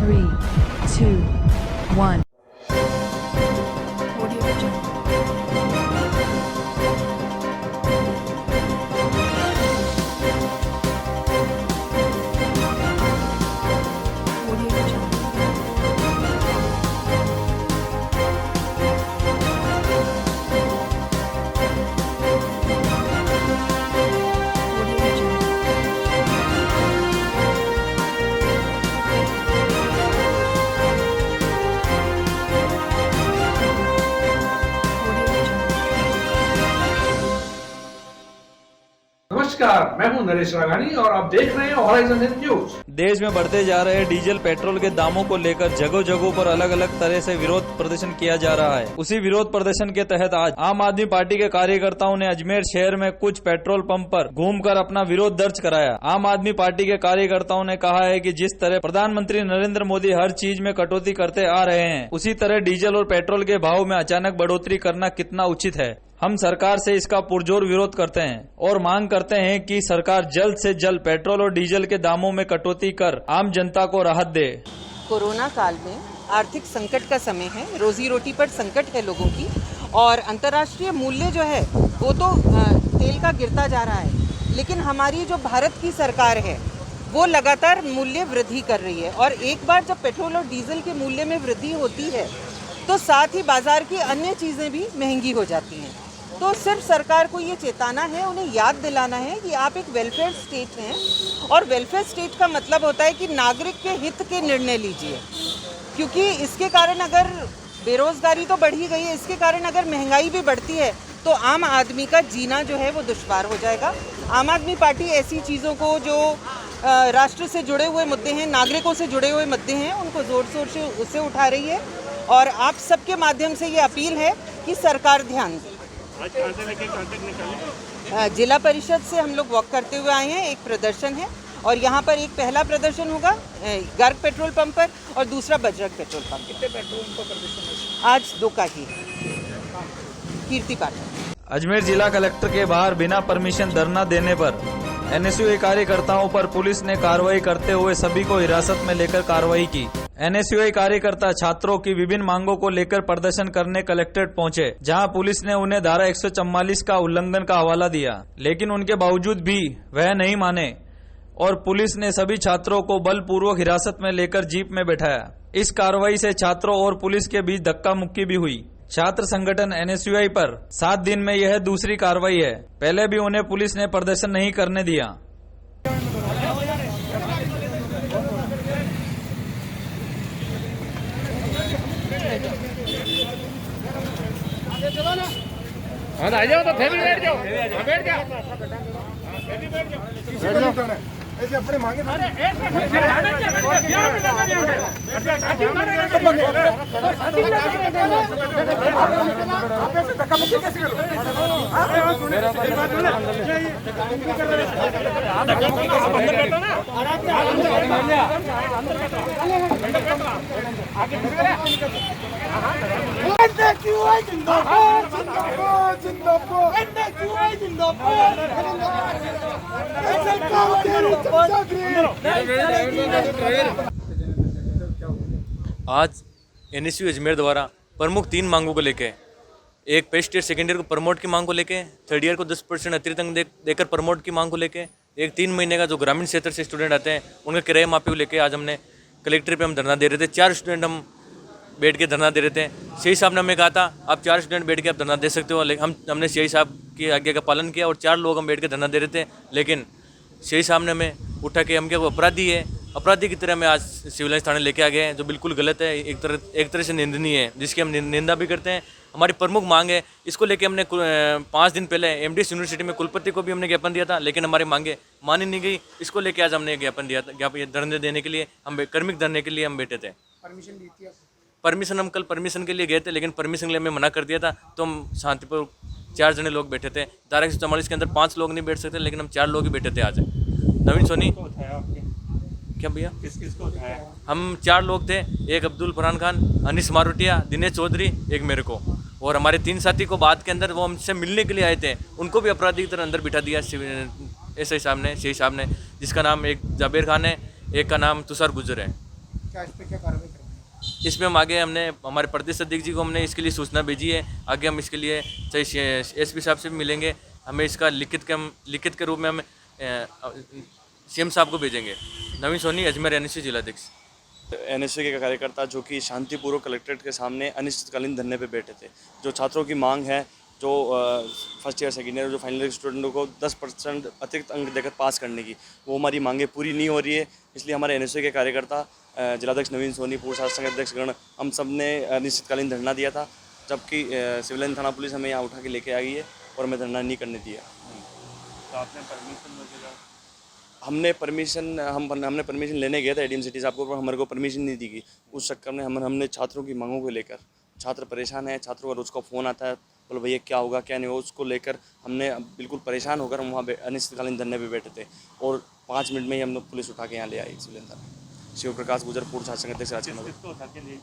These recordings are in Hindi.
3, 2, 1. नमस्कार, मैं हूं नरेश राघानी और आप देख रहे हैं हॉराइजन न्यूज। देश में बढ़ते जा रहे डीजल पेट्रोल के दामों को लेकर जगह जगहों पर अलग अलग तरह से विरोध प्रदर्शन किया जा रहा है। उसी विरोध प्रदर्शन के तहत आज आम आदमी पार्टी के कार्यकर्ताओं ने अजमेर शहर में कुछ पेट्रोल पंप पर घूमकर अपना विरोध दर्ज कराया। आम आदमी पार्टी के कार्यकर्ताओं ने कहा है कि जिस तरह प्रधानमंत्री नरेंद्र मोदी हर चीज में कटौती करते आ रहे हैं, उसी तरह डीजल और पेट्रोल के भाव में अचानक बढ़ोतरी करना कितना उचित है। हम सरकार से इसका पुरजोर विरोध करते हैं और मांग करते हैं कि सरकार जल्द से जल्द पेट्रोल और डीजल के दामों में कटौती कर आम जनता को राहत दे। कोरोना काल में आर्थिक संकट का समय है, रोजी रोटी पर संकट है लोगों की, और अंतर्राष्ट्रीय मूल्य जो है वो तो तेल का गिरता जा रहा है, लेकिन हमारी जो भारत की सरकार है वो लगातार मूल्य वृद्धि कर रही है। और एक बार जब पेट्रोल और डीजल के मूल्य में वृद्धि होती है तो साथ ही बाजार की अन्य चीज़ें भी महंगी हो जाती हैं। तो सिर्फ सरकार को ये चेताना है, उन्हें याद दिलाना है कि आप एक वेलफेयर स्टेट हैं, और वेलफेयर स्टेट का मतलब होता है कि नागरिक के हित के निर्णय लीजिए, क्योंकि इसके कारण अगर बेरोजगारी तो बढ़ ही गई है, इसके कारण अगर महंगाई भी बढ़ती है तो आम आदमी का जीना जो है वो दुश्वार हो जाएगा। आम आदमी पार्टी ऐसी चीज़ों को जो राष्ट्र से जुड़े हुए मुद्दे हैं, नागरिकों से जुड़े हुए मुद्दे हैं, उनको ज़ोर शोर से उससे उठा रही है, और आप सबके माध्यम से ये अपील है कि सरकार ध्यान दे। आज कहाँ से लेके कहाँ तक निकले? जिला परिषद से हम लोग वॉक करते हुए आए हैं। एक प्रदर्शन है और यहाँ पर एक पहला प्रदर्शन होगा गर्ग पेट्रोल पंप पर और दूसरा बजरंग पेट्रोल पंप। कितने पेट्रोल पंप का प्रदर्शन? आज 2 का ही कीर्ति पाठक। अजमेर जिला कलेक्टर के बाहर बिना परमिशन धरना देने पर एनएसयूआई कार्यकर्ताओं पर पुलिस ने कार्रवाई करते हुए सभी को हिरासत में लेकर कार्रवाई की। एनएसयूआई कार्यकर्ता छात्रों की विभिन्न मांगों को लेकर प्रदर्शन करने कलेक्ट्रेट पहुंचे, जहां पुलिस ने उन्हें धारा 144 का उल्लंघन का हवाला दिया, लेकिन उनके बावजूद भी वह नहीं माने और पुलिस ने सभी छात्रों को बलपूर्वक हिरासत में लेकर जीप में बैठाया। इस कार्रवाई से छात्रों और पुलिस के बीच धक्का मुक्की भी हुई। छात्र संगठन एनएसयूआई पर 7 दिन में यह दूसरी कार्रवाई है। पहले भी उन्हें पुलिस ने प्रदर्शन नहीं करने दिया। आ जाओ तो फिर भी बैठ जाओ, बैठ जाओ, बैठ जाओ। ऐसे अपने मांगे आज एनएसयू अजमेर द्वारा प्रमुख 3 मांगों को लेके, एक फर्स्ट ईयर सेकेंड ईयर को प्रमोट की मांग को लेके, थर्ड ईयर को 10% अतिरिक्त अंक देकर प्रमोट की मांग को लेके, एक 3 महीने का जो ग्रामीण क्षेत्र से स्टूडेंट आते हैं उनके किराए माफी को लेके आज हमने कलेक्टर पे हम धरना दे रहे थे। 4 स्टूडेंट हम बैठ के धरना दे रहे थे। सीआई साहब ने हमें कहा था आप 4 स्टूडेंट बैठ के आप धरना दे सकते हो, लेकिन हमने सीआई साहब की आज्ञा का पालन किया और 4 लोग हम बैठ के धरना दे रहे थे, लेकिन सीआई साहब ने हमें उठा के हम क्या वो अपराधी है, अपराधी की तरह हमें आज सिविल लाइन्स थाने लेके आ गए हैं, जो बिल्कुल गलत है, एक तरह से निंदनीय है, जिसकी हम निंदा भी करते हैं। हमारी प्रमुख मांग है, इसको लेके हमने 5 दिन पहले एमडीएस यूनिवर्सिटी में कुलपति को भी हमने ज्ञापन दिया था, लेकिन हमारी मांगे मानी नहीं गई। इसको लेके आज हमने ज्ञापन दिया था, धरने देने के लिए हम कर्मिक धरने के लिए हम बैठे थे। परमिशन हम कल परमिशन के लिए गए थे, लेकिन परमिशन के लिए हमें मना कर दिया था, तो हम शांतिपूर्वक 4 जने लोग बैठे थे। धारा 144 के अंदर 5 लोग नहीं बैठ सकते, लेकिन हम 4 लोग ही बैठे थे आज। नवीन सोनी क्या भैया किस को उठाया? हम 4 लोग थे, एक अब्दुल फरहान खान, अनिस मारुटिया, दिनेश चौधरी, एक मेरे को, और हमारे 3 साथी को बाद के अंदर वो हमसे मिलने के लिए आए थे, उनको भी अपराधी की तरह अंदर बिठा दिया एसआई साहब ने, सीआई साहब ने, जिसका नाम एक जाबेर खान है, एक का नाम तुषार गुजर है। क्या इस पर क्या कार्रवाई करेंगे? इसमें हम आगे हमने हमारे प्रदेश अध्यक्ष जी को हमने इसके लिए सूचना भेजी है। आगे हम इसके लिए चाहे एसपी साहब से भी मिलेंगे, हमें इसका लिखित के रूप में हम सीएम साहब को भेजेंगे। नवीन सोनी, अजमेर एनएसयू जिलाध्यक्ष। एनएसयू के कार्यकर्ता जो कि शांतिपूर्वक कलेक्ट्रेट के सामने अनिश्चितकालीन धरने पे बैठे थे। जो छात्रों की मांग है, जो फर्स्ट ईयर सेकेंड ईयर जो फाइनल ईयर स्टूडेंटों को 10% अतिरिक्त अंक देकर पास करने की, वो हमारी मांगें पूरी नहीं हो रही है। इसलिए हमारे एनएसयू के कार्यकर्ता जिलाध्यक्ष नवीन सोनी, पूर्व शासन संघ अध्यक्ष गण, हम सब ने अनिश्चितकालीन धरना दिया था, जबकि सिविल लाइन थाना पुलिस हमें यहाँ उठा के लेके आ गई है और हमें धरना नहीं करने दिया। तो आपने परमिशन वगैरह? हमने परमिशन लेने गए थे एडीएम सिटी साहब को, पर हमारे को परमिशन नहीं दी गई। उस चक्कर में हमने छात्रों की मांगों को लेकर, छात्र परेशान है, छात्रों का रोज़ का फ़ोन आता है, बोलो भैया क्या होगा क्या नहीं होगा, उसको लेकर हमने बिल्कुल परेशान होकर हम वहाँ अनिश्चितकालीन धरने पे बैठे थे और 5 मिनट में ही हम लोग पुलिस उठा के यहाँ ले आई। शिव प्रकाश गुजर, पूर्व शासन अध्यक्ष राजकीय।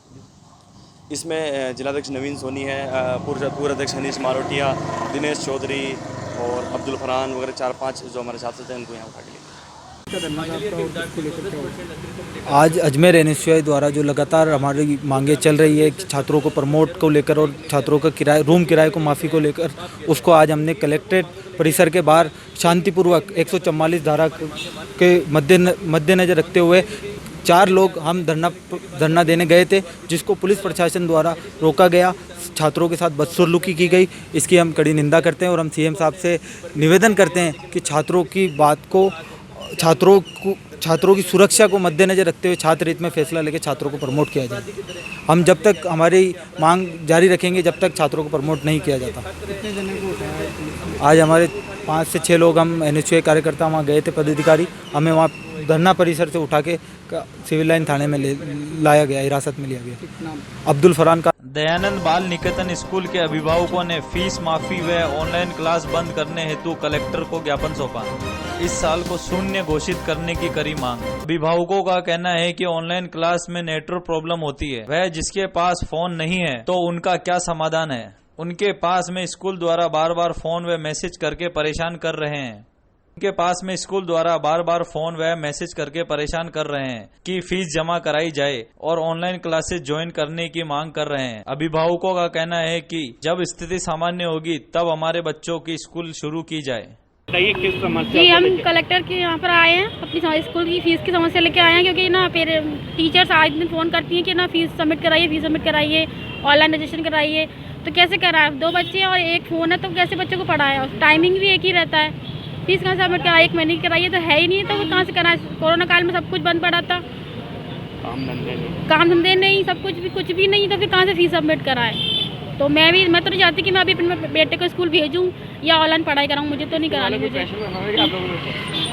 इसमें जिलाध्यक्ष नवीन सोनी है, पूर्व अध्यक्ष हनीश मारोटिया, दिनेश चौधरी और अब्दुल फरहान वगैरह 4-5 जो हमारे छात्र थे, उनको यहाँ उठा के लिए। आज अजमेर एनएसयूआई द्वारा जो लगातार हमारी मांगे चल रही है छात्रों को प्रमोट को लेकर और छात्रों का किराए, रूम किराए को माफ़ी को लेकर, उसको आज हमने कलेक्ट्रेट परिसर के बाहर शांतिपूर्वक 144 धारा के मद्देनजर रखते हुए 4 लोग हम धरना देने गए थे, जिसको पुलिस प्रशासन द्वारा रोका गया। छात्रों के साथ बदसलूकी की गई, इसकी हम कड़ी निंदा करते हैं और हम सीएम साहब से निवेदन करते हैं कि छात्रों की बात को, छात्रों की सुरक्षा को मद्देनजर रखते हुए छात्र हित में फैसला लेकर छात्रों को प्रमोट किया जाए। हम जब तक हमारी मांग जारी रखेंगे जब तक छात्रों को प्रमोट नहीं किया जाता। कितने जने को उठाया? आज हमारे 5 से 6 लोग हम एनएसयूआई कार्यकर्ता वहाँ गए थे, पदाधिकारी, हमें वहाँ धरना परिसर से उठा के सिविल लाइन थाने में लाया गया, हिरासत में लिया गया। अब्दुल फरहान का। दयानंद बाल निकेतन स्कूल के अभिभावकों ने फीस माफी व ऑनलाइन क्लास बंद करने हेतु कलेक्टर को ज्ञापन सौंपा। इस साल को शून्य घोषित करने की करी मांग। अभिभावकों का कहना है कि ऑनलाइन क्लास में नेटवर्क प्रॉब्लम होती है, वह जिसके पास फोन नहीं है तो उनका क्या समाधान है। उनके पास में स्कूल द्वारा बार बार फोन व मैसेज करके परेशान कर रहे हैं कि फीस जमा कराई जाए और ऑनलाइन क्लासेस ज्वाइन करने की मांग कर रहे हैं। अभिभावकों का कहना है कि जब स्थिति सामान्य होगी तब हमारे बच्चों की स्कूल शुरू की जाए। किस समस्या? जी, हम कलेक्टर के यहाँ पर आए हैं, अपनी स्कूल की फीस की समस्या लेके आए हैं, क्योंकि ना फिर टीचर्स आज दिन फ़ोन करती हैं कि ना फीस सबमिट कराइए, ऑनलाइन रजिस्ट्रेशन कराइए। तो कैसे कराएं? 2 बच्चे और 1 फ़ोन है, तो कैसे बच्चों को पढ़ाएं? और टाइमिंग भी एक ही रहता है। फीस कहाँ से सबमिट कराए? 1 महीने की कराइए तो है ही नहीं, तो कहाँ से कराएं? कोरोना काल में सब कुछ बंद पड़ा था, काम धंधे नहीं, सब कुछ भी नहीं, तो फिर कहाँ से फीस सबमिट कराएं? तो मैं तो नहीं चाहती कि मैं अभी अपने बेटे को स्कूल भेजूं या ऑनलाइन पढ़ाई कराऊं, मुझे तो नहीं करानी। मुझे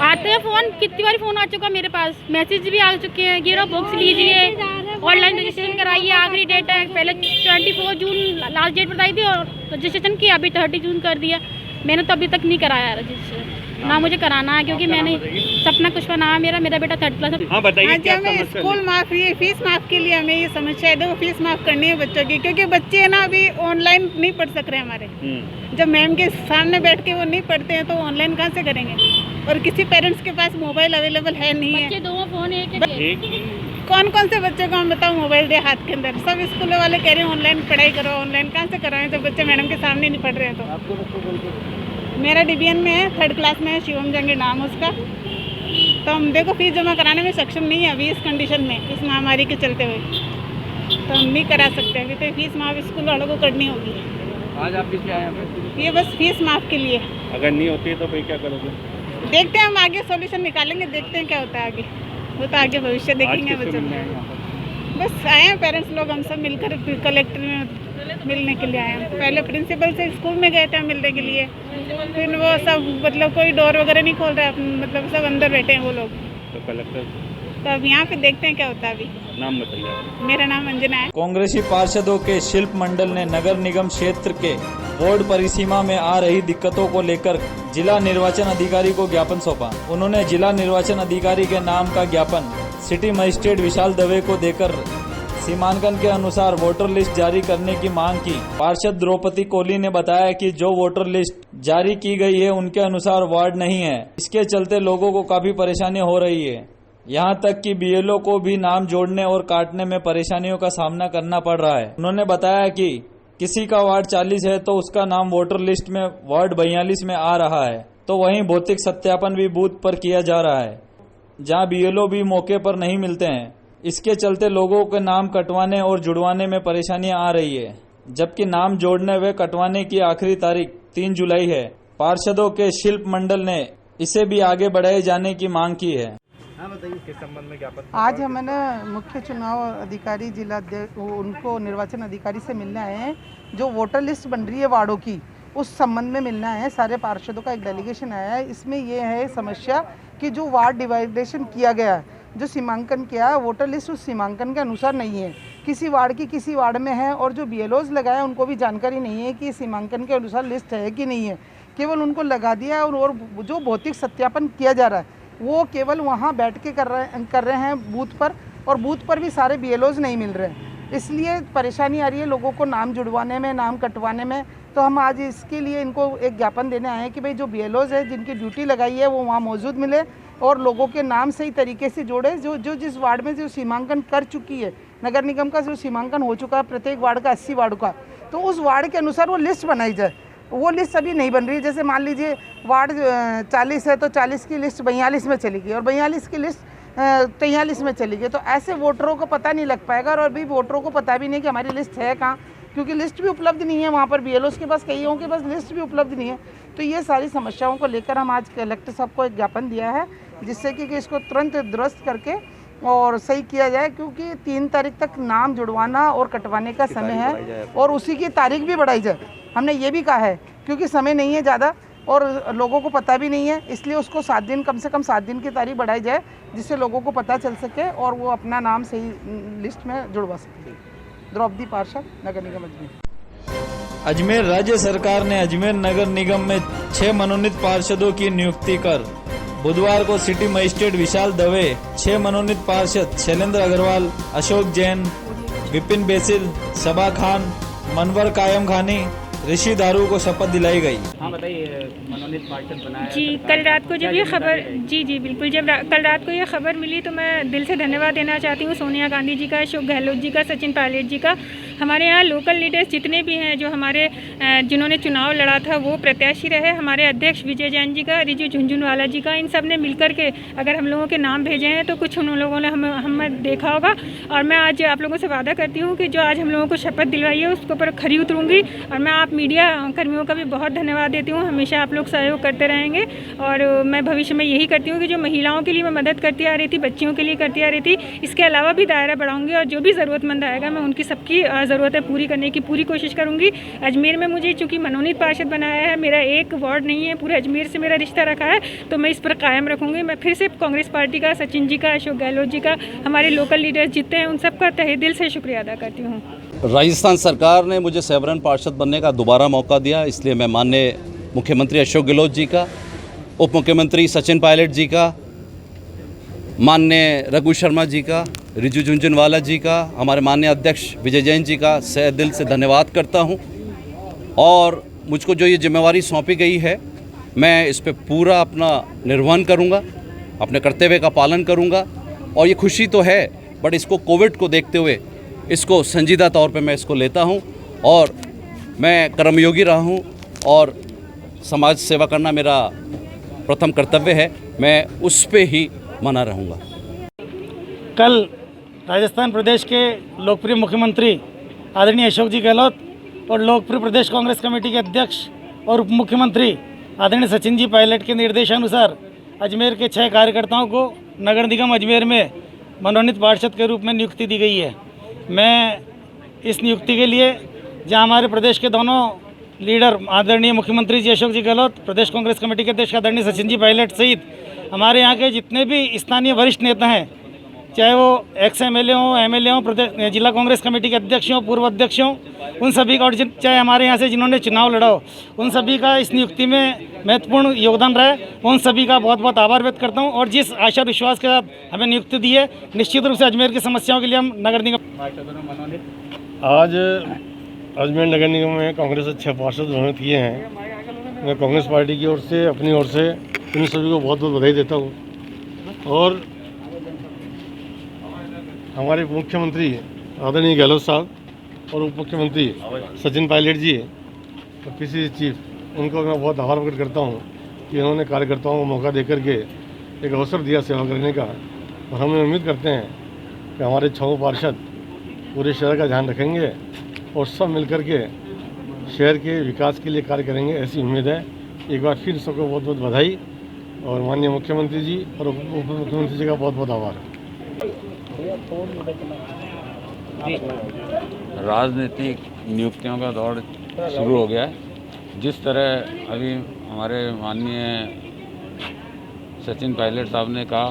आते हैं फ़ोन, कितनी बार फ़ोन आ चुका मेरे पास, मैसेज भी आ चुके हैं, गिरो बुक्स लीजिए, ऑनलाइन रजिस्ट्रेशन कराइए, आखिरी डेट है, पहले 24 जून लास्ट डेट बताई थी और रजिस्ट्रेशन किया, अभी 30 जून कर दिया। मैंने तो अभी तक नहीं कराया रजिस्ट्रेशन, ना मुझे कराना है, क्योंकि मैंने सपना कुशवा नाम है मेरा बेटा 3rd क्लास है। हाँ बताइए क्या हमें स्कूल माफी, फीस माफ के लिए हमें ये समस्या है। देखो, फीस माफ करनी है बच्चों की, क्योंकि बच्चे है ना अभी ऑनलाइन नहीं पढ़ सक रहे हमारे। जब मैम के सामने बैठ के वो नहीं पढ़ते हैं तो ऑनलाइन कहाँ से करेंगे? और किसी पेरेंट्स के पास मोबाइल अवेलेबल है नहीं है। 2 फ़ोन एक कौन से बच्चे को हम बताओ मोबाइल दे हाथ के अंदर? सब स्कूल वाले कह रहे हैं ऑनलाइन पढ़ाई करो, ऑनलाइन कहाँ से कराएं जब बच्चे मैडम के सामने नहीं पढ़ रहे हैं? तो मेरा डिवीजन में है, 3rd क्लास में है, शिवम जंगे नाम उसका। तो हम देखो फीस जमा कराने में सक्षम नहीं है अभी इस कंडीशन में, इस महामारी के चलते हुए, तो हम नहीं करा सकते अभी। तो फीस माफ स्कूल वालों को करनी होगी। आज आप किस लिए आए हैं? ये बस फीस माफ के लिए। अगर नहीं होती है तो फिर क्या करोगे? देखते हैं, हम आगे सॉल्यूशन निकालेंगे, देखते हैं क्या होता है आगे। वो तो आगे भविष्य देखेंगे बच्चों। बस आए हैं पेरेंट्स लोग, हम सब मिलकर कलेक्टर में मिलने के लिए आए हैं। पहले प्रिंसिपल से स्कूल में गए थे मिलने के लिए, फिर वो सब मतलब कोई डोर वगैरह नहीं खोल रहा है, मतलब सब अंदर बैठे हैं वो लोग। तो कलेक्टर, तो अब यहाँ पे देखते हैं क्या होता है अभी। नाम बताइए। मेरा नाम अंजना है। कांग्रेसी पार्षदों के शिल्प मंडल ने नगर निगम क्षेत्र के वार्ड परिसीमा में आ रही दिक्कतों को लेकर जिला निर्वाचन अधिकारी को ज्ञापन सौंपा। उन्होंने जिला निर्वाचन अधिकारी के नाम का ज्ञापन सिटी मजिस्ट्रेट विशाल दवे को देकर सीमांकन के अनुसार वोटर लिस्ट जारी करने की मांग की। पार्षद द्रौपदी कोहली ने बताया कि जो वोटर लिस्ट जारी की गई है उनके अनुसार वार्ड नहीं है, इसके चलते लोगों को काफी परेशानी हो रही है। यहाँ तक कि बीएलओ को भी नाम जोड़ने और काटने में परेशानियों का सामना करना पड़ रहा है। उन्होंने बताया कि किसी का वार्ड 40 है तो उसका नाम वोटर लिस्ट में वार्ड 42 में आ रहा है, तो वहीं भौतिक सत्यापन भी बूथ पर किया जा रहा है, जहां बीएलओ भी मौके पर नहीं मिलते हैं। इसके चलते लोगों के नाम कटवाने और जुड़वाने में परेशानियां आ रही है, जबकि नाम जोड़ने व कटवाने की आखिरी तारीख 3 जुलाई है। पार्षदों के शिल्प मंडल ने इसे भी आगे बढ़ाए जाने की मांग की है। किस संबंध में ज्ञापन? आज हमने मुख्य चुनाव अधिकारी जिला उनको निर्वाचन अधिकारी से मिलने आए हैं। जो वोटर लिस्ट बन रही है वार्डों की, उस संबंध में मिलना है। सारे पार्षदों का एक डेलीगेशन आया है। इसमें ये है समस्या कि जो वार्ड डिवाइडेशन किया गया है, जो सीमांकन किया है, वोटर लिस्ट उस सीमांकन के अनुसार नहीं है। किसी वार्ड की किसी वार्ड में है और जो बीएलओज लगाए उनको भी जानकारी नहीं है कि सीमांकन के अनुसार लिस्ट है कि नहीं है। केवल उनको लगा दिया है और जो भौतिक सत्यापन किया जा रहा है वो केवल वहाँ बैठ के कर रहे हैं बूथ पर, और बूथ पर भी सारे बीएलओज नहीं मिल रहे हैं। इसलिए परेशानी आ रही है लोगों को नाम जुड़वाने में, नाम कटवाने में। तो हम आज इसके लिए इनको एक ज्ञापन देने आए हैं कि भाई जो बीएलओज है जिनकी ड्यूटी लगाई है वो वहाँ मौजूद मिले और लोगों के नाम सही तरीके से जोड़े। जो जिस वार्ड में जो सीमांकन कर चुकी है, नगर निगम का जो सीमांकन हो चुका है प्रत्येक वार्ड का 80 वार्ड का, तो उस वार्ड के अनुसार वो लिस्ट बनाई जाए। वो लिस्ट अभी नहीं बन रही है। जैसे मान लीजिए वार्ड 40 है तो 40 की लिस्ट 42 में चली गई और 42 की लिस्ट 43 में चली गई। तो ऐसे वोटरों को पता नहीं लग पाएगा और अभी वोटरों को पता भी नहीं कि हमारी लिस्ट है कहाँ, क्योंकि लिस्ट भी उपलब्ध नहीं है वहाँ पर। बीएलओस के पास, कईयों के पास लिस्ट भी उपलब्ध नहीं है। तो ये सारी समस्याओं को लेकर हम आज कलेक्टर साहब को एक ज्ञापन दिया है, जिससे कि इसको तुरंत दुरुस्त करके और सही किया जाए, क्योंकि 3 तारीख तक नाम जुड़वाना और कटवाने का समय है और उसी की तारीख भी बढ़ाई जाए। हमने ये भी कहा है क्योंकि समय नहीं है ज़्यादा और लोगों को पता भी नहीं है, इसलिए उसको 7 दिन, कम से कम 7 दिन की तारीख बढ़ाई जाए, जिससे लोगों को पता चल सके और वो अपना नाम सही लिस्ट में जुड़वा सके। द्रौपदी पार्षद, नगर निगम अजमेर। अजमेर राज्य सरकार ने अजमेर नगर निगम में 6 मनोनीत पार्षदों की नियुक्ति कर बुधवार को सिटी मजिस्ट्रेट विशाल दवे, 6 मनोनीत पार्षद शैलेंद्र अग्रवाल, अशोक जैन, विपिन बेसिल, सबा खान, मनवर कायम खानी, ऋषि दारू को शपथ दिलाई गई। हाँ बताइए, मनोनीत पार्षद बनाया जी, कल रात को जब ये खबर, जी बिल्कुल, जब कल रात को ये खबर मिली तो मैं दिल से धन्यवाद देना चाहती हूँ सोनिया गांधी जी का, अशोक गहलोत जी का, सचिन पायलट जी का। हमारे यहाँ लोकल लीडर्स जितने भी हैं, जो हमारे जिन्होंने चुनाव लड़ा था वो प्रत्याशी रहे, हमारे अध्यक्ष विजय जैन जी का, रिजू झुंझुनवाला जी का, इन सब ने मिलकर के अगर हम लोगों के नाम भेजे हैं तो कुछ उन लोगों ने हमें देखा होगा। और मैं आज आप लोगों से वादा करती हूँ कि जो आज हम लोगों को शपथ दिलवाई है उसके ऊपर खरी उतरूँगी। और मैं आप मीडिया कर्मियों का भी बहुत धन्यवाद देती हूँ, हमेशा आप लोग सहयोग करते रहेंगे। और मैं भविष्य में यही करती हूँ कि जो महिलाओं के लिए मैं मदद करती आ रही थी, बच्चियों के लिए करती आ रही थी, इसके अलावा भी दायरा बढ़ाऊँगी और जो भी ज़रूरतमंद आएगा मैं उनकी सबकी ज़रूरतें पूरी करने की पूरी कोशिश करूँगी। अजमेर में मुझे चूँकि मनोनीत पार्षद बनाया है, मेरा एक वार्ड नहीं है, पूरे अजमेर से मेरा रिश्ता रखा है, तो मैं इस पर कायम रखूँगी। मैं फिर से कांग्रेस पार्टी का, सचिन जी का, अशोक गहलोत जी का, हमारे लोकल लीडर्स जितने हैं उन सबका तहे दिल से शुक्रिया अदा करती हूँ। राजस्थान सरकार ने मुझे सैवरन पार्षद बनने का दोबारा मौका दिया, इसलिए मैं माननीय मुख्यमंत्री अशोक गहलोत जी का, उप मुख्यमंत्री सचिन पायलट जी का, माननीय रघु शर्मा जी का, रिजू झुंझुनवाला जी का, हमारे माननीय अध्यक्ष विजय जैन जी का सह दिल से धन्यवाद करता हूं। और मुझको जो ये जिम्मेवारी सौंपी गई है, मैं इस पे पूरा अपना निर्वहन करूंगा, अपने कर्तव्य का पालन करूंगा। और ये खुशी तो है, बट इसको कोविड को देखते हुए इसको संजीदा तौर पे मैं इसको लेता हूं और मैं कर्मयोगी रहा हूं और समाज सेवा करना मेरा प्रथम कर्तव्य है, मैं उस पे ही मना रहूँगा। कल राजस्थान प्रदेश के लोकप्रिय मुख्यमंत्री आदरणीय अशोक जी गहलोत और लोकप्रिय प्रदेश कांग्रेस कमेटी के अध्यक्ष और उप मुख्यमंत्री आदरणीय सचिन जी पायलट के निर्देशानुसार अजमेर के 6 कार्यकर्ताओं को नगर निगम अजमेर में मनोनीत पार्षद के रूप में नियुक्ति दी गई है। मैं इस नियुक्ति के लिए, जहां हमारे प्रदेश के दोनों लीडर आदरणीय मुख्यमंत्री जी अशोक जी गहलोत, प्रदेश कांग्रेस कमेटी के अध्यक्ष आदरणीय सचिन जी पायलट सहित हमारे यहाँ के जितने भी स्थानीय वरिष्ठ नेता हैं, चाहे वो एक्स एमएलए हों, एमएलए हों, प्रदेश जिला कांग्रेस कमेटी के अध्यक्ष हों, पूर्व अध्यक्ष हों, उन सभी का, और चाहे हमारे यहाँ से जिन्होंने चुनाव लड़ा हो, उन सभी का इस नियुक्ति में महत्वपूर्ण योगदान रहा है। उन सभी का बहुत बहुत आभार व्यक्त करता हूँ। और जिस आशा विश्वास के साथ हमें नियुक्ति दी है, निश्चित रूप से अजमेर की समस्याओं के लिए हम नगर निगम। आज अजमेर नगर निगम में कांग्रेस 6 पार्षद मनोनीत किए हैं। मैं कांग्रेस पार्टी की ओर से, अपनी ओर से इन सभी को बहुत बहुत बधाई देता हूँ। और हमारे मुख्यमंत्री आदरणीय गहलोत साहब और उप मुख्यमंत्री सचिन पायलट जी और पीसीसी चीफ, उनको मैं बहुत आभार प्रकट करता हूँ कि उन्होंने कार्यकर्ताओं को मौका देकर के एक अवसर दिया सेवा करने का। और हम उम्मीद करते हैं कि हमारे 6 पार्षद पूरे शहर का ध्यान रखेंगे और सब मिलकर के शहर के विकास के लिए कार्य करेंगे, ऐसी उम्मीद है। एक बार फिर सबको बहुत बहुत बधाई और माननीय मुख्यमंत्री जी और उप मुख्यमंत्री जी का बहुत बहुत आभार। राजनीतिक नियुक्तियों का दौर शुरू हो गया है। जिस तरह अभी हमारे माननीय सचिन पायलट साहब ने कहा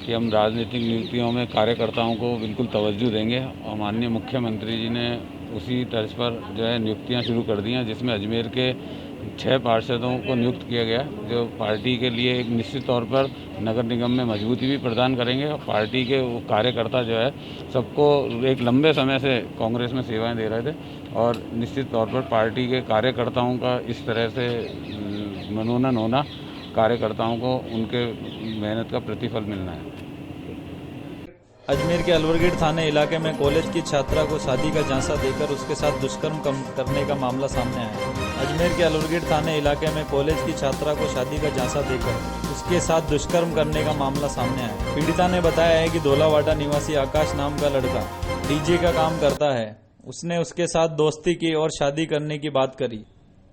कि हम राजनीतिक नियुक्तियों में कार्यकर्ताओं को बिल्कुल तवज्जो देंगे, और माननीय मुख्यमंत्री जी ने उसी तर्ज पर जो है नियुक्तियां शुरू कर दी हैं, जिसमें अजमेर के 6 पार्षदों को नियुक्त किया गया, जो पार्टी के लिए एक निश्चित तौर पर नगर निगम में मजबूती भी प्रदान करेंगे। और पार्टी के वो कार्यकर्ता जो है सबको एक लंबे समय से कांग्रेस में सेवाएं दे रहे थे, और निश्चित तौर पर पार्टी के कार्यकर्ताओं का इस तरह से मनोनयन होना, कार्यकर्ताओं को उनके मेहनत का प्रतिफल मिलना है। अजमेर के अलवरगेट थाने इलाके में कॉलेज की छात्रा को शादी का झांसा देकर उसके साथ दुष्कर्म करने का मामला सामने आया। अजमेर के अलवरगेट थाने इलाके में कॉलेज की छात्रा को शादी का झांसा देकर उसके साथ दुष्कर्म करने का मामला सामने आया। पीड़िता ने बताया है कि धोलावाटा निवासी आकाश नाम का लड़का डीजे का काम करता है। उसने उसके साथ दोस्ती की और शादी करने की बात करी।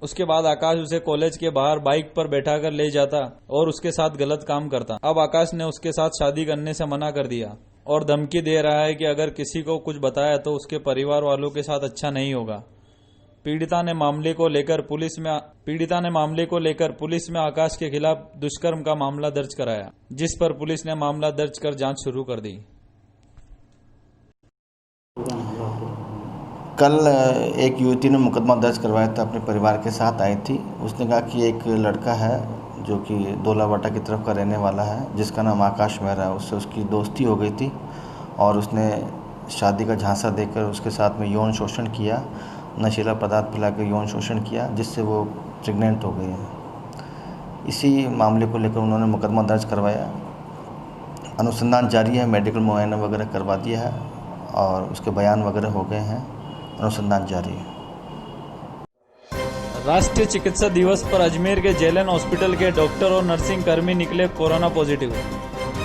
उसके बाद आकाश उसे कॉलेज के बाहर बाइक पर बैठाकर ले जाता और उसके साथ गलत काम करता। अब आकाश ने उसके साथ शादी करने से मना कर दिया और धमकी दे रहा है कि अगर किसी को कुछ बताया तो उसके परिवार वालों के साथ अच्छा नहीं होगा। पीड़िता ने मामले को लेकर पुलिस में आकाश के खिलाफ दुष्कर्म का मामला दर्ज कराया, जिस पर पुलिस ने मामला दर्ज कर जांच शुरू कर दी। कल एक युवती ने मुकदमा दर्ज करवाया था, अपने परिवार के साथ आई थी। उसने कहा कि एक लड़का है जो कि धोलावाटा की तरफ का रहने वाला है, जिसका नाम आकाश मेहरा है। उससे उसकी दोस्ती हो गई थी और उसने शादी का झांसा देकर उसके साथ में यौन शोषण किया, नशीला पदार्थ पिलाकर यौन शोषण किया, जिससे वो प्रेग्नेंट हो गई है। इसी मामले को लेकर उन्होंने मुकदमा दर्ज करवाया। अनुसंधान जारी है, मेडिकल मुआयना वगैरह करवा दिया है और उसके बयान वगैरह हो गए हैं। अनुसंधान जारी है। राष्ट्रीय चिकित्सा दिवस पर अजमेर के जेलन हॉस्पिटल के डॉक्टर और नर्सिंग कर्मी निकले कोरोना पॉजिटिव।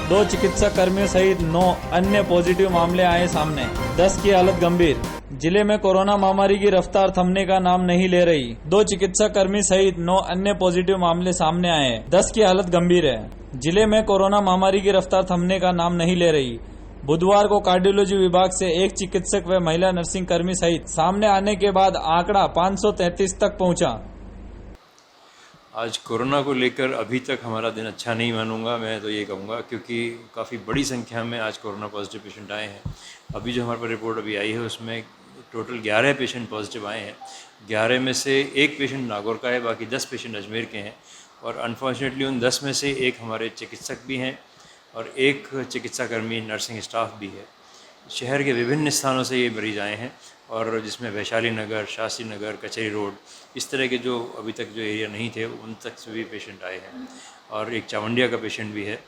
2 चिकित्सा कर्मियों सहित 9 अन्य पॉजिटिव मामले आए सामने। 10 की हालत गंभीर। जिले में कोरोना महामारी की रफ्तार थमने का नाम नहीं ले रही। 2 चिकित्सा कर्मी सहित 9 अन्य पॉजिटिव मामले सामने आए। 10 की हालत गंभीर है। जिले में कोरोना महामारी की रफ्तार थमने का नाम नहीं ले रही। बुधवार को कार्डियोलॉजी विभाग से 1 चिकित्सक व महिला नर्सिंग कर्मी सहित सामने आने के बाद आंकड़ा 533 तक पहुंचा। आज कोरोना को लेकर अभी तक हमारा दिन अच्छा नहीं मानूंगा, मैं तो ये कहूँगा, क्योंकि काफ़ी बड़ी संख्या में आज कोरोना पॉजिटिव पेशेंट आए हैं। अभी जो हमारे पास रिपोर्ट अभी आई है उसमें टोटल 11 पेशेंट पॉजिटिव आए हैं। 11 में से 1 पेशेंट नागौर का है, बाकी 10 पेशेंट अजमेर के हैं। और अनफॉर्चुनेटली उन 10 में से 1 हमारे चिकित्सक भी हैं और 1 चिकित्सा कर्मी नर्सिंग स्टाफ भी है। शहर के विभिन्न स्थानों से ये मरीज आए हैं, और जिसमें वैशाली नगर, शास्त्री नगर, कचहरी रोड, इस तरह के जो अभी तक जो एरिया नहीं थे उन तक से भी पेशेंट आए हैं, और एक चावंडिया का पेशेंट भी है।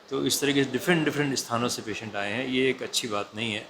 तो इस तरह के डिफरेंट स्थानों से पेशेंट आए हैं। ये एक अच्छी बात नहीं है।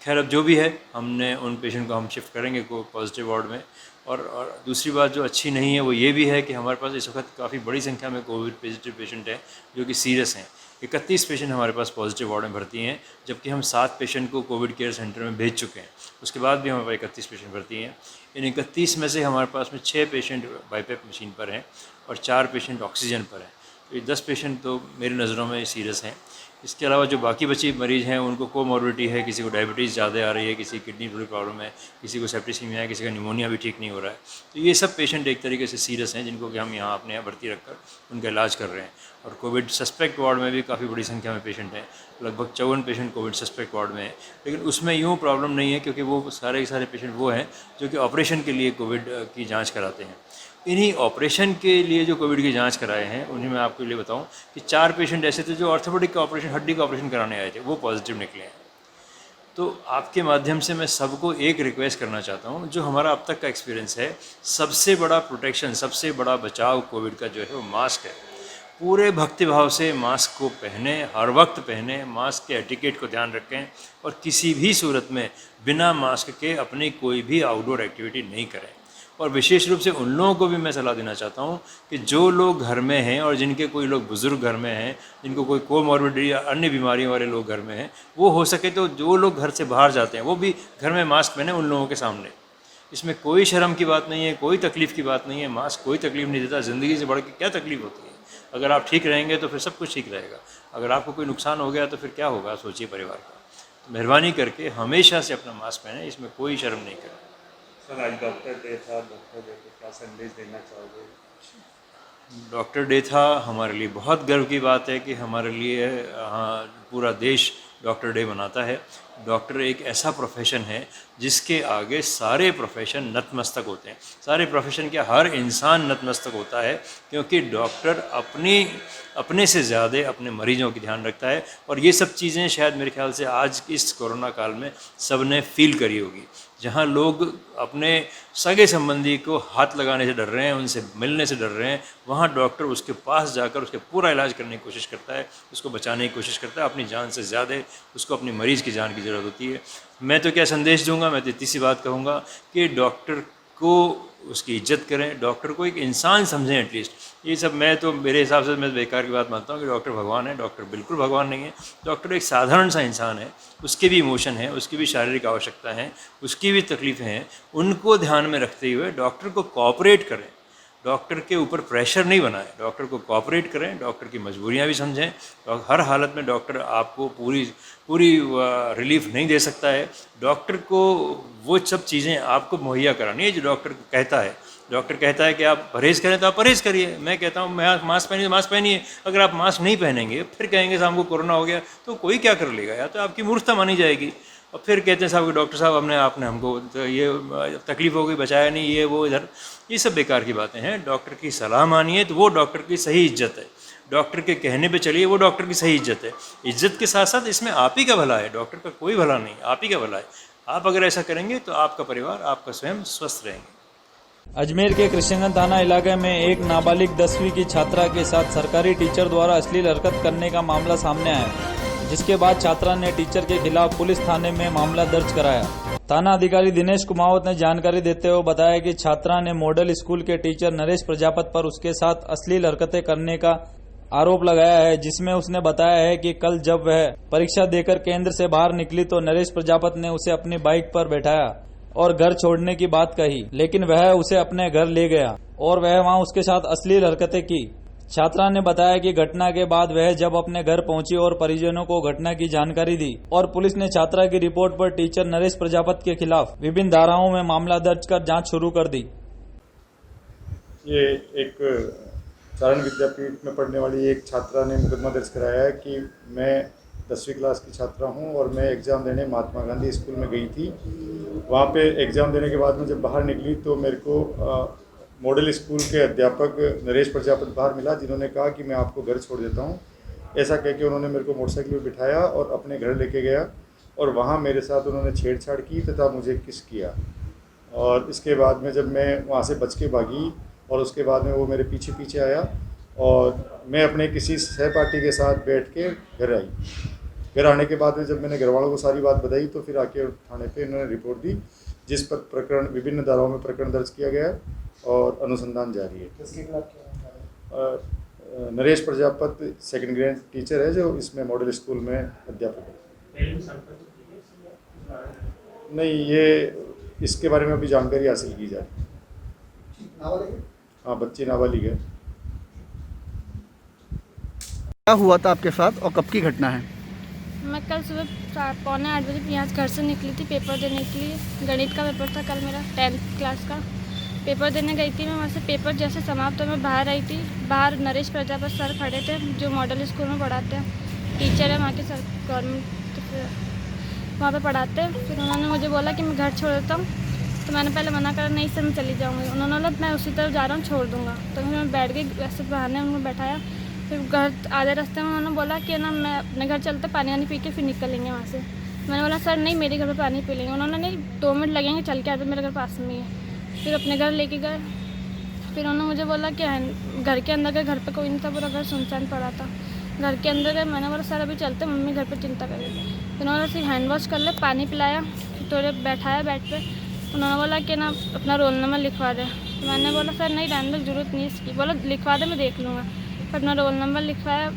खैर, अब जो भी है, हमने उन पेशेंट को हम शिफ्ट करेंगे को पॉजिटिव वार्ड में। और दूसरी बात जो अच्छी नहीं है वो ये भी है कि हमारे पास इस वक्त काफ़ी बड़ी संख्या में कोविड पॉजिटिव पेशेंट हैं जो कि सीरियस हैं। 31 पेशेंट हमारे पास पॉजिटिव वार्ड में भर्ती हैं, जबकि हम 7 पेशेंट को कोविड केयर सेंटर में भेज चुके हैं। उसके बाद भी हमारे पास 31 पेशेंट भर्ती हैं। इन 31 में से हमारे पास में 6 पेशेंट बाईपैप मशीन पर हैं और 4 पेशेंट ऑक्सीजन पर हैं। तो ये 10 पेशेंट तो मेरी नज़रों में सीरियस हैं। इसके अलावा जो बाकी बचे मरीज़ हैं उनको कोमॉर्बिडिटी है, किसी को डायबिटीज़ ज़्यादा आ रही है, किसी किडनी थोड़ी प्रॉब्लम है, किसी को सेप्टिसीमिया है, किसी का निमोनिया भी ठीक नहीं हो रहा है। तो ये सब पेशेंट एक तरीके से सीरियस हैं, जिनको कि हम यहाँ अपने यहाँ भर्ती रखकर उनका इलाज कर रहे हैं। और कोविड सस्पेक्ट वार्ड में भी काफ़ी बड़ी संख्या में पेशेंट हैं, लगभग 54 पेशेंट कोविड सस्पेक्ट वार्ड में हैं। लेकिन उसमें यूँ प्रॉब्लम नहीं है, क्योंकि वो सारे के सारे पेशेंट वो हैं जो कि ऑपरेशन के लिए कोविड की जाँच कराते हैं। इन्हीं ऑपरेशन के लिए जो कोविड की जांच कराए हैं, उन्हें मैं आपके लिए बताऊं कि 4 पेशेंट ऐसे थे जो ऑर्थोपेडिक का ऑपरेशन, हड्डी का ऑपरेशन कराने आए थे, वो पॉजिटिव निकले हैं। तो आपके माध्यम से मैं सबको एक रिक्वेस्ट करना चाहता हूं, जो हमारा अब तक का एक्सपीरियंस है, सबसे बड़ा प्रोटेक्शन, सबसे बड़ा बचाव कोविड का जो है वो मास्क है। पूरे भक्तिभाव से मास्क को पहने, हर वक्त पहने, मास्क के एटिकेट को ध्यान रखें और किसी भी सूरत में बिना मास्क के अपनी कोई भी आउटडोर एक्टिविटी नहीं करें। और विशेष रूप से उन लोगों को भी मैं सलाह देना चाहता हूँ कि जो लोग घर में हैं और जिनके कोई लोग बुज़ुर्ग घर में हैं, जिनको कोई कोमॉर्बिडिटी या अन्य बीमारियों वाले लोग घर में हैं, वो हो सके तो जो लोग घर से बाहर जाते हैं वो भी घर में मास्क पहने उन लोगों के सामने। इसमें कोई शर्म की बात नहीं है, कोई तकलीफ़ की बात नहीं है। मास्क कोई तकलीफ़ नहीं देता, ज़िंदगी से बढ़ के क्या तकलीफ़ होती है। अगर आप ठीक रहेंगे तो फिर सब कुछ ठीक रहेगा, अगर आपको कोई नुकसान हो गया तो फिर क्या होगा, सोचिए परिवार का। तो मेहरबानी करके हमेशा से अपना मास्क पहने, इसमें कोई शर्म नहीं करें। सर आज डॉक्टर डे था, डॉक्टर डे को क्या संदेश देना चाहोगे? डॉक्टर डे था, हमारे लिए बहुत गर्व की बात है कि हमारे लिए पूरा देश डॉक्टर डे मनाता है। डॉक्टर एक ऐसा प्रोफेशन है जिसके आगे सारे प्रोफेशन नतमस्तक होते हैं। सारे प्रोफेशन क्या, हर इंसान नतमस्तक होता है, क्योंकि डॉक्टर अपने से ज़्यादा अपने मरीजों की ध्यान रखता है। और ये सब चीज़ें शायद मेरे ख्याल से आज इस कोरोना काल में सब ने फील करी होगी। जहाँ लोग अपने सगे संबंधी को हाथ लगाने से डर रहे हैं, उनसे मिलने से डर रहे हैं, वहाँ डॉक्टर उसके पास जाकर उसके पूरा इलाज करने की कोशिश करता है, उसको बचाने की कोशिश करता है। अपनी जान से ज़्यादा उसको अपनी मरीज़ की जान की ज़रूरत होती है। मैं तो क्या संदेश दूंगा, मैं तो इतनी सी बात कहूँगा कि डॉक्टर को उसकी इज्जत करें, डॉक्टर को एक इंसान समझें एटलीस्ट। ये सब मैं तो मेरे हिसाब से मैं बेकार की बात मानता हूँ कि डॉक्टर भगवान है। डॉक्टर बिल्कुल भगवान नहीं है। डॉक्टर एक साधारण सा इंसान है, उसके भी इमोशन है, उसकी भी शारीरिक आवश्यकता है, उसकी भी तकलीफ़ें हैं। उनको ध्यान में रखते हुए डॉक्टर को कोऑपरेट करें, डॉक्टर के ऊपर प्रेशर नहीं बनाएं, डॉक्टर को कोऑपरेट करें, डॉक्टर की मजबूरियां भी समझें। हर हालत में डॉक्टर आपको पूरी रिलीफ नहीं दे सकता है। डॉक्टर को वो सब चीज़ें आपको मुहैया करानी है जो डॉक्टर कहता है। डॉक्टर कहता है कि आप परहेज़ करें तो आप परहेज़ करिए। मैं कहता हूँ मैं मास्क पहनिए, मास्क पहनिए। अगर आप मास्क नहीं पहनेंगे फिर कहेंगे साहब हमको कोरोना हो गया, तो कोई क्या कर लेगा, या तो आपकी मूर्खता मानी जाएगी। और फिर कहते हैं साहब कि डॉक्टर साहब आपने हमको तो ये तकलीफ़ हो गई, बचाया नहीं, ये वो इधर, ये सब बेकार की बातें हैं। डॉक्टर की सलाह मानिए तो वो डॉक्टर की सही इज्जत है। डॉक्टर के कहने पे चलिए, वो डॉक्टर की सही इज्जत है। इज्जत के साथ साथ इसमें आप ही का भला है, डॉक्टर का कोई भला नहीं, आप ही का भला है। आप अगर ऐसा करेंगे तो आपका परिवार, आपका स्वयं स्वस्थ रहेंगे। अजमेर के कृष्णगंज थाना इलाके में एक नाबालिग 10वीं की छात्रा के साथ सरकारी टीचर द्वारा अश्लील हरकत करने का मामला सामने आया, जिसके बाद छात्रा ने टीचर के खिलाफ पुलिस थाने में मामला दर्ज कराया। थाना अधिकारी दिनेश कुमावत ने जानकारी देते हुए बताया कि छात्रा ने मॉडल स्कूल के टीचर नरेश प्रजापत पर उसके साथ अश्लील हरकतें करने का आरोप लगाया है, जिसमें उसने बताया है कि कल जब वह परीक्षा देकर केंद्र से बाहर निकली तो नरेश प्रजापत ने उसे अपनी बाइक पर बैठाया और घर छोड़ने की बात कही, लेकिन वह उसे अपने घर ले गया और वह वहां उसके साथ अश्लील हरकतें की। छात्रा ने बताया कि घटना के बाद वह जब अपने घर पहुंची और परिजनों को घटना की जानकारी दी और पुलिस ने छात्रा की रिपोर्ट पर टीचर नरेश प्रजापत के खिलाफ विभिन्न धाराओं में मामला दर्ज कर जांच शुरू कर दी। ये एक सारण विद्यापीठ में पढ़ने वाली एक छात्रा ने मुकदमा दर्ज कराया है कि मैं 10वीं क्लास की छात्रा हूं और मैं एग्ज़ाम देने महात्मा गांधी स्कूल में गई थी। वहां पे एग्ज़ाम देने के बाद में जब बाहर निकली तो मेरे को मॉडल स्कूल के अध्यापक नरेश प्रजापत बाहर मिला, जिन्होंने कहा कि मैं आपको घर छोड़ देता हूं। ऐसा कह के उन्होंने मेरे को मोटरसाइकिल पर बिठाया और अपने घर लेके गया और वहां मेरे साथ उन्होंने छेड़छाड़ की तथा मुझे किस किया। और इसके बाद में जब मैं वहां से बच के भागी और उसके बाद में वो मेरे पीछे पीछे आया और मैं अपने किसी सहपाठी के साथ बैठ के घर आई। घर आने के बाद में जब मैंने घर वालों को सारी बात बताई तो फिर आके थाने पे इन्होंने रिपोर्ट दी, जिस पर प्रकरण विभिन्न धाराओं में प्रकरण दर्ज किया गया है और अनुसंधान जारी है। किसके खिलाफ? Naresh Prajapat second grade teacher है जो इसमें मॉडल स्कूल में अध्यापक है। नहीं, ये इसके बारे में अभी जानकारी हासिल की जाए। हाँ, बच्ची नाबालिग है। क्या हुआ था आपके साथ और कब की घटना है? मैं कल सुबह 7:45 बजे यहाँ घर से निकली थी पेपर देने के लिए। गणित का पेपर था कल मेरा 10th क्लास का। पेपर देने गई थी मैं, वहाँ से पेपर जैसे समाप्त तो मैं बाहर आई थी। बाहर नरेश प्रजापत सर खड़े थे जो मॉडल स्कूल में पढ़ाते हैं, टीचर है वहाँ के सर, गवर्नमेंट वहाँ पे पढ़ाते हैं। फिर उन्होंने मुझे बोला कि मैं घर छोड़ देता हूँ, तो मैंने पहले मना करा, नहीं सर मैं चली जाऊँगी। उन्होंने बोला मैं उसी तरफ जा रहा हूँ, छोड़ दूँगा। तो फिर मैं बैठ गई, ऐसे बहाने उनको बैठाया। फिर घर आधे रास्ते में उन्होंने बोला कि ना मैं अपने घर चलते, पानी वानी पी के फिर निकलेंगे वहाँ से। मैंने बोला सर नहीं, मेरे घर पे पानी पी लेंगे। उन्होंने नहीं 2 मिनट लगेंगे, चल के आते, मेरे घर पास में ही है। फिर अपने घर लेके गए। फिर उन्होंने मुझे बोला कि घर के अंदर गए, घर पे कोई नहीं था, पूरा घर सुनसान पड़ा था। घर के अंदर गए, मैंने बोला सर अभी चलते, मम्मी घर पे चिंता कर रही थी। फिर उन्होंने सिर्फ हैंड वॉश कर ले, पानी पिलाया, फिर थोड़े बैठाया बेड पे। उन्होंने बोला कि ना अपना रोल नंबर लिखवा दे। तो मैंने बोला सर नहीं रहने दो, ज़रूरत नहीं इसकी। बोला लिखवा दे, मैं देख लूँगा। फिर अपना रोल नंबर लिखवाया।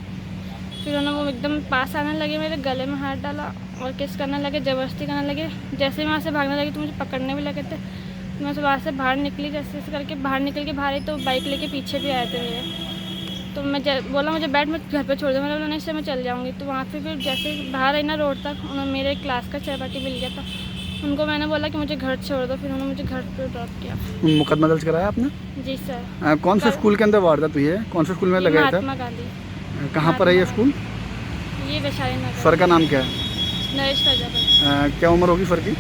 फिर उन्होंने वो एकदम पास आने लगे, मेरे गले में हाथ डाला और किस करने लगे, ज़बरदस्ती करने लगे। जैसे मैं वहाँ से भागने लगी तो मुझे पकड़ने भी लगे थे। मैं वहाँ से बाहर निकली, जैसे करके बाहर निकल के बाहर आई तो बाइक लेके पीछे भी आए थे मेरे। तो मैं बोला मुझे बैठ, मैं घर पे छोड़ दो। मैंने बोला नहीं सर मैं चल जाऊँगी। तो वहाँ से फिर जैसे बाहर आई ना रोड तक, उन्होंने मेरे क्लास का सहपाठी मिल गया था, उनको मैंने बोला कि मुझे घर छोड़ दो। फिर उन्होंने मुझे घर पर ड्रॉप किया। मुकदमा दर्ज कराया आपने? जी सर। कौन से स्कूल के अंदर वारदात हुई है? कौन से स्कूल में लगाया था? महात्मा गांधी। कहाँ पर है ये स्कूल? ये वैशाली नगर। सर का नाम क्या है? नरेश प्रजापति। क्या उम्र होगी सर की?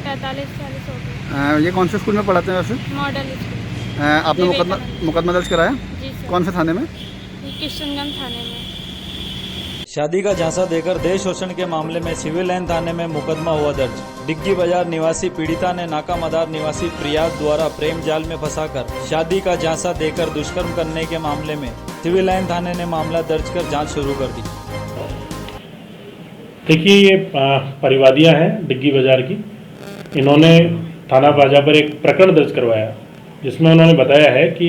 45-40 हो गई। ये कौन से स्कूल में पढ़ाते हैं वैसे? Model school. आपने मुकदमा दर्ज कराया? जी सर। कौन से थाने में? किशनगंज थाने में। शादी का झांसा देकर देश शोषण के मामले में सिविल लाइन थाने में मुकदमा हुआ दर्ज। डिग्गी बाजार निवासी पीड़िता ने नाका मदार निवासी प्रियाद द्वारा प्रेम जाल में फंसाकर शादी का झांसा देकर दुष्कर्म करने के मामले में सिविल लाइन थाने ने मामला दर्ज कर जांच शुरू कर दी। देखिए ये परिवादियाँ हैं डिग्गी बाजार की। इन्होंने थाना बाजा पर एक प्रकरण दर्ज करवाया जिसमें उन्होंने बताया है कि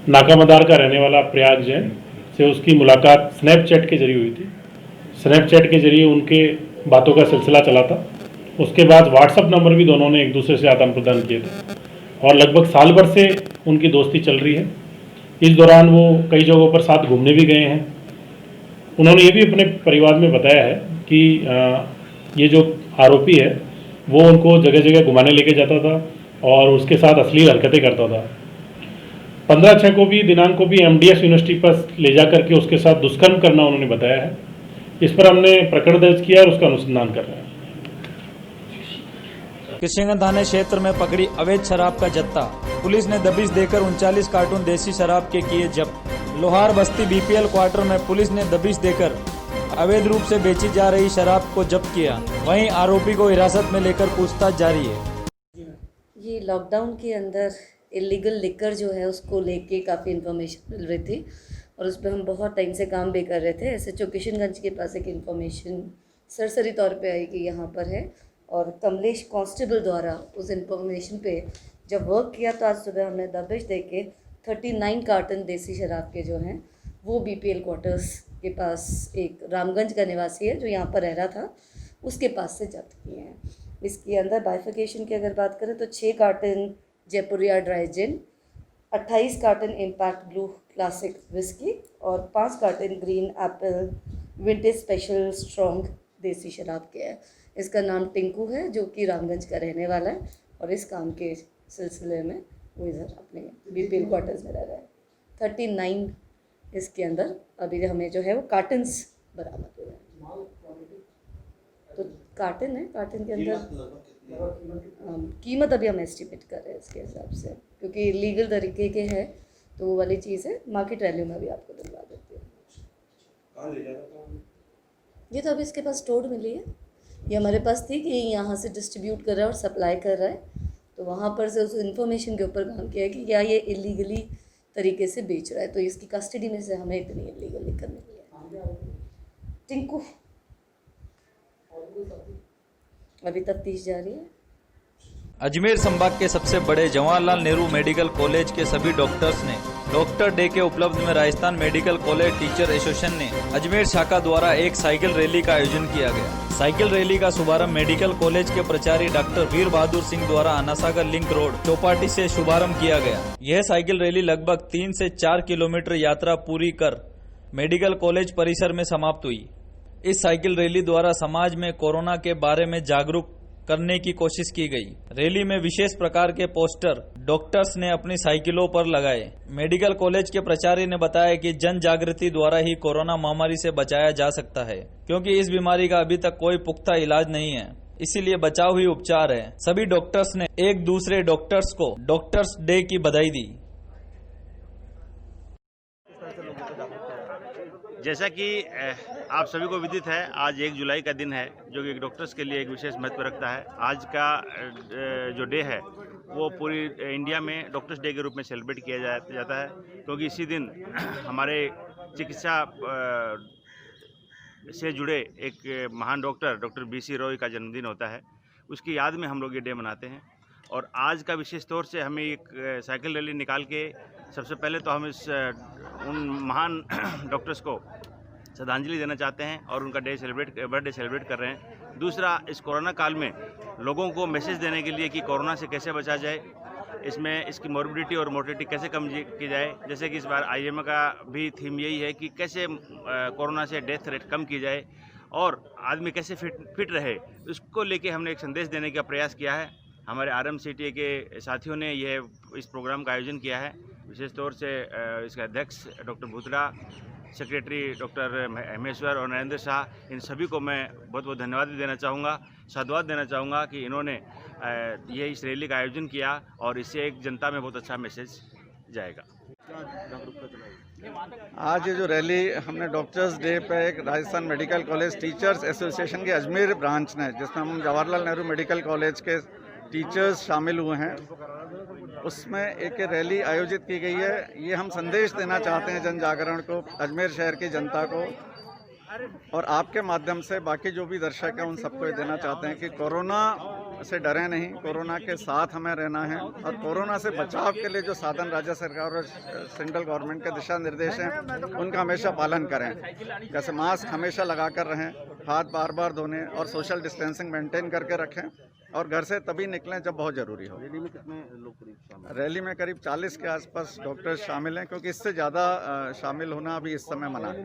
नाका मदार का रहने वाला प्रयाग जैन से उसकी मुलाकात स्नैपचैट के जरिए हुई थी। स्नैपचैट के जरिए उनके बातों का सिलसिला चला था। उसके बाद व्हाट्सएप नंबर भी दोनों ने एक दूसरे से आदान प्रदान किए थे और लगभग साल भर से उनकी दोस्ती चल रही है। इस दौरान वो कई जगहों पर साथ घूमने भी गए हैं। उन्होंने ये भी अपने परिवार में बताया है कि ये जो आरोपी है वो उनको जगह जगह घुमाने लेके जाता था और उसके साथ अश्लील हरकतें करता था। 15/6 को भी दिनांक को भी MDS यूनिवर्सिटी पर ले जा करके उसके साथ दुष्कर्म करना उन्होंने बताया है। इस पर हमने प्रकरण दर्ज किया और उसका अनुसंधान कर रहे हैं। किशनगंज थाने क्षेत्र में पकड़ी अवैध शराब का जत्था। पुलिस ने दबिश देकर 39 कार्टून देसी शराब के किए जब्त। लोहार बस्ती BPL क्वार्टर में पुलिस ने दबिश देकर अवैध रूप से बेची जा रही शराब को जब्त किया। वहीं आरोपी को हिरासत में लेकर पूछताछ जारी है। ये लॉकडाउन के अंदर इलीगल लिकर जो है उसको लेके काफ़ी इन्फॉर्मेशन मिल रही थी और उस पर हम बहुत टाइम से काम भी कर रहे थे। SHO किशनगंज के पास एक इन्फॉर्मेशन सरसरी तौर पे आई कि यहाँ पर है और कमलेश कांस्टेबल द्वारा उस इन्फॉर्मेशन पे जब वर्क किया तो आज सुबह हमने दबिश दे के 39 कार्टन देसी शराब के जो हैं वो BPL क्वार्टर्स के पास एक रामगंज का निवासी है जो यहाँ पर रह रहा था उसके पास से जब्त किए हैं। इसके अंदर बाइफिकेशन की अगर बात करें तो 6 कार्टन जयपुरिया ड्राई जिन, 28 carton impact blue classic whisky और 5 carton green Apple vintage special strong देसी शराब के है। इसका नाम टिंकू है जो कि रामगंज का रहने वाला है और इस काम के सिलसिले में वो इधर अपने BPL क्वार्टर्स में रह रहा है। 39 इसके अंदर अभी हमें जो है वो कार्टन्स बरामद हुए हैं। तो कार्टन है, कार्टन के अंदर कीमत अभी हम एस्टिमेट कर रहे हैं इसके हिसाब से क्योंकि लीगल तरीके के हैं तो वो वाली चीज़ है। मार्केट वैल्यू में भी आपको दिलवा देती है। ये तो अभी इसके पास स्टोर्ड मिली है। ये हमारे पास थी कि यहाँ से डिस्ट्रीब्यूट कर रहा है और सप्लाई कर रहा है तो वहाँ पर से उस इन्फॉर्मेशन के ऊपर काम किया है कि क्या ये इलीगली तरीके से बेच रहा है तो इसकी कस्टडी में से हमें इतनी इलीगल लिकर मिली है। टिंकू अभी तफ्तीश जारी है। अजमेर संभाग के सबसे बड़े जवाहरलाल नेहरू मेडिकल कॉलेज के सभी डॉक्टर्स ने डॉक्टर डे के उपलब्ध में Rajasthan medical college teacher association ने अजमेर शाखा द्वारा एक साइकिल रैली का आयोजन किया गया। साइकिल रैली का शुभारंभ मेडिकल कॉलेज के प्राचार्य डॉक्टर वीर बहादुर सिंह द्वारा आनासागर लिंक रोड चौपाटी से शुभारंभ किया गया। यह साइकिल रैली लगभग 3 से 4 किलोमीटर यात्रा पूरी कर मेडिकल कॉलेज परिसर में समाप्त हुई। इस साइकिल रैली द्वारा समाज में कोरोना के बारे में जागरूक करने की कोशिश की गई। रैली में विशेष प्रकार के पोस्टर डॉक्टर्स ने अपनी साइकिलों पर लगाए। मेडिकल कॉलेज के प्राचार्य ने बताया कि जन जागृति द्वारा ही कोरोना महामारी से बचाया जा सकता है क्योंकि इस बीमारी का अभी तक कोई पुख्ता इलाज नहीं है, इसीलिए बचाव ही उपचार है। सभी डॉक्टर्स ने एक दूसरे डॉक्टर्स को डॉक्टर्स डे की बधाई दी। जैसा कि आप सभी को विदित है, आज 1 जुलाई का दिन है जो कि डॉक्टर्स के लिए एक विशेष महत्व रखता है। आज का जो डे है वो पूरी इंडिया में डॉक्टर्स डे के रूप में सेलिब्रेट किया जाता है, क्योंकि इसी दिन हमारे चिकित्सा से जुड़े एक महान डॉक्टर BC रॉय का जन्मदिन होता है। उसकी याद में हम लोग ये डे मनाते हैं। और आज का विशेष तौर से हमें एक साइकिल रैली निकाल के सबसे पहले तो हम उन महान डॉक्टर्स को श्रद्धांजलि देना चाहते हैं और उनका बर्थडे सेलिब्रेट कर रहे हैं। दूसरा, इस कोरोना काल में लोगों को मैसेज देने के लिए कि कोरोना से कैसे बचा जाए, इसमें इसकी मॉर्बिडिटी और मोर्टिलिटी कैसे कम की जाए। जैसे कि इस बार IMA का भी थीम यही है कि कैसे कोरोना से डेथ रेट कम की जाए और आदमी कैसे फिट रहे, उसको लेके हमने एक संदेश देने का प्रयास किया है। हमारे RMCTA के साथियों ने इस प्रोग्राम का आयोजन किया है। विशेष तौर से इसके अध्यक्ष डॉक्टर भूतड़ा, सेक्रेटरी डॉक्टर हेमेश्वर और नरेंद्र शाह, इन सभी को मैं बहुत बहुत धन्यवाद देना चाहूँगा, साधुवाद देना चाहूँगा कि इन्होंने इस रैली का आयोजन किया और इससे एक जनता में बहुत अच्छा मैसेज जाएगा। आज ये जो रैली हमने डॉक्टर्स डे पे एक Rajasthan medical college teachers association के अजमेर ब्रांच ने, जिसमें हम जवाहरलाल नेहरू मेडिकल कॉलेज के टीचर्स शामिल हुए हैं, उसमें एक रैली आयोजित की गई है। ये हम संदेश देना चाहते हैं जन जागरण को, अजमेर शहर की जनता को, और आपके माध्यम से बाकी जो भी दर्शक हैं उन सबको ये देना चाहते हैं कि कोरोना से डरें नहीं, कोरोना के साथ हमें रहना है और कोरोना से बचाव के लिए जो साधन राज्य सरकार और सेंट्रल गवर्नमेंट के दिशा निर्देश हैं उनका हमेशा पालन करें। जैसे मास्क हमेशा लगा कर रहें, हाथ बार बार धोने और सोशल डिस्टेंसिंग मेंटेन करके रखें और घर से तभी निकलें जब बहुत ज़रूरी हो। रैली में कितने लोग करीब शामिल? रैली में करीब 40 के आसपास डॉक्टर शामिल हैं, क्योंकि इससे ज़्यादा शामिल होना अभी इस समय मना है।